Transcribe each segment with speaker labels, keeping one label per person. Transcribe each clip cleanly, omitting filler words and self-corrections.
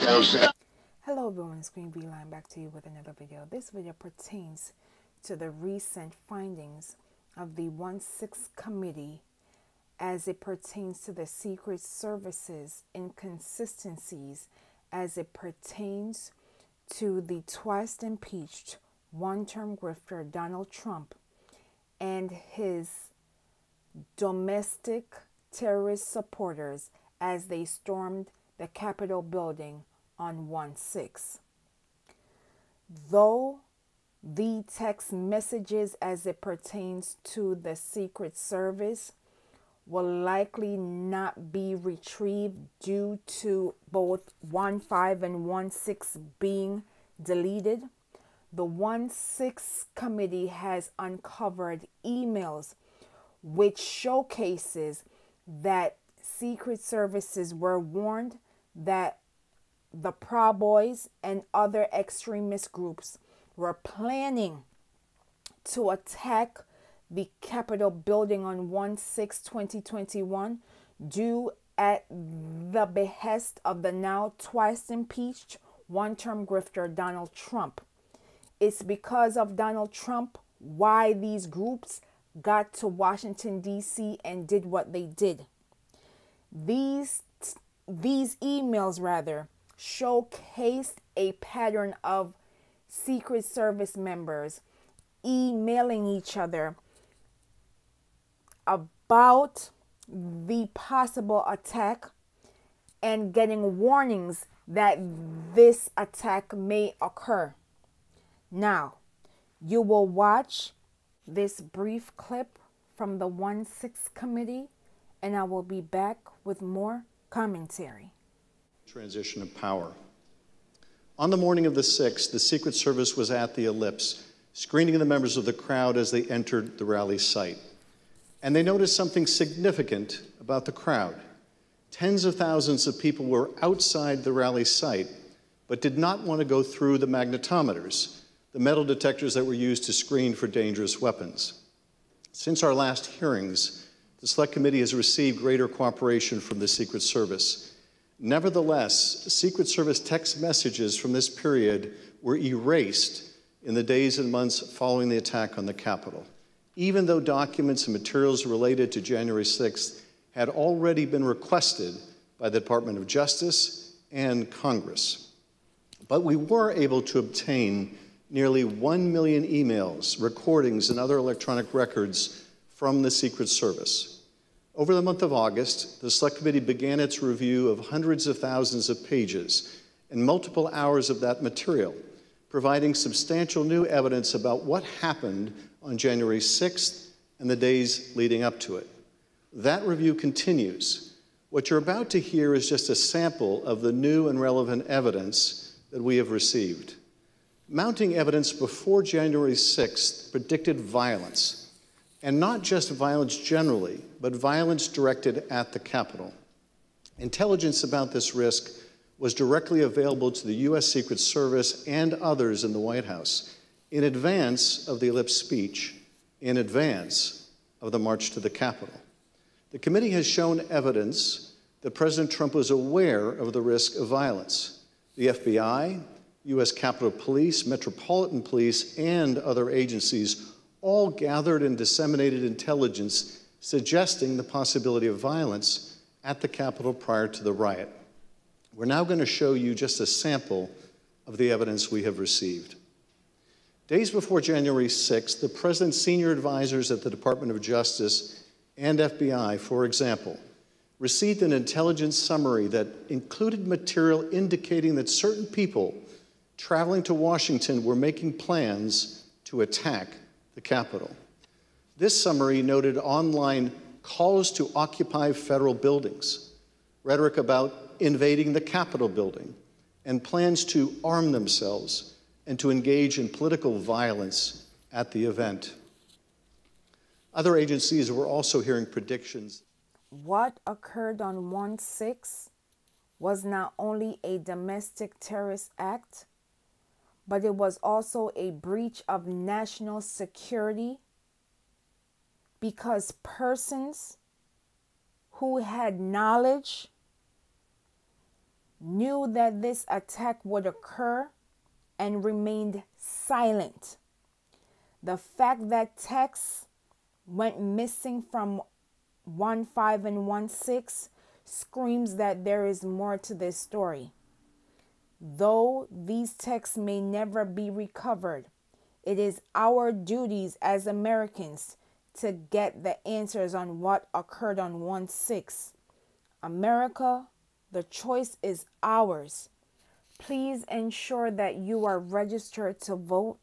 Speaker 1: Hello everyone, it's QueenVLion back to you with another video. This video pertains to the recent findings of the 1/6 committee as it pertains to the Secret Service's inconsistencies as it pertains to the twice impeached one-term grifter Donald Trump and his domestic terrorist supporters as they stormed the Capitol building on 1/6. Though the text messages as it pertains to the Secret Service will likely not be retrieved due to both 1/5 and 1/6 being deleted, the 1/6 committee has uncovered emails which showcases that Secret Services were warned that the Proud Boys and other extremist groups were planning to attack the Capitol building on 1/6/2021 due at the behest of the now twice impeached one-term grifter Donald Trump. It's because of Donald Trump why these groups got to Washington, D.C. and did what they did. These emails showcased a pattern of Secret Service members emailing each other about the possible attack and getting warnings that this attack may occur. Now, you will watch this brief clip from the 1/6 committee and I will be back with more commentary.
Speaker 2: Transition of power. On the morning of the 6th, the Secret Service was at the Ellipse, screening the members of the crowd as they entered the rally site. And they noticed something significant about the crowd. Tens of thousands of people were outside the rally site, but did not want to go through the magnetometers, the metal detectors that were used to screen for dangerous weapons. Since our last hearings, the Select Committee has received greater cooperation from the Secret Service. Nevertheless, Secret Service text messages from this period were erased in the days and months following the attack on the Capitol, even though documents and materials related to January 6th had already been requested by the Department of Justice and Congress. But we were able to obtain nearly 1 million emails, recordings, and other electronic records from the Secret Service. Over the month of August, the Select Committee began its review of hundreds of thousands of pages and multiple hours of that material, providing substantial new evidence about what happened on January 6th and the days leading up to it. That review continues. What you're about to hear is just a sample of the new and relevant evidence that we have received. Mounting evidence before January 6th predicted violence, and not just violence generally, but violence directed at the Capitol. Intelligence about this risk was directly available to the U.S. Secret Service and others in the White House in advance of the Ellipse speech, in advance of the march to the Capitol. The committee has shown evidence that President Trump was aware of the risk of violence. The FBI, U.S. Capitol Police, Metropolitan Police, and other agencies all gathered and disseminated intelligence suggesting the possibility of violence at the Capitol prior to the riot. We're now going to show you just a sample of the evidence we have received. Days before January 6th, the President's senior advisors at the Department of Justice and FBI, for example, received an intelligence summary that included material indicating that certain people traveling to Washington were making plans to attack the Capitol. This summary noted online calls to occupy federal buildings, rhetoric about invading the Capitol building, and plans to arm themselves and to engage in political violence at the event. Other agencies were also hearing predictions.
Speaker 1: What occurred on 1/6 was not only a domestic terrorist act, but it was also a breach of national security because persons who had knowledge knew that this attack would occur and remained silent. The fact that texts went missing from 1.5 and 1.6 screams that there is more to this story. Though these texts may never be recovered, it is our duties as Americans to get the answers on what occurred on 1/6. America, the choice is ours. Please ensure that you are registered to vote.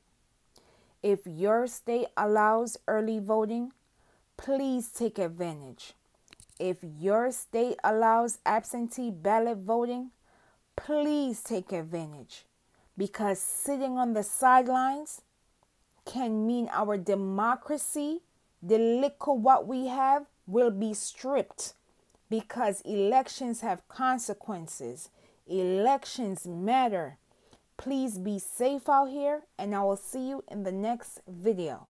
Speaker 1: If your state allows early voting, please take advantage. If your state allows absentee ballot voting, please take advantage, because sitting on the sidelines can mean our democracy, the little what we have, will be stripped, because elections have consequences. Elections matter. Please be safe out here, and I will see you in the next video.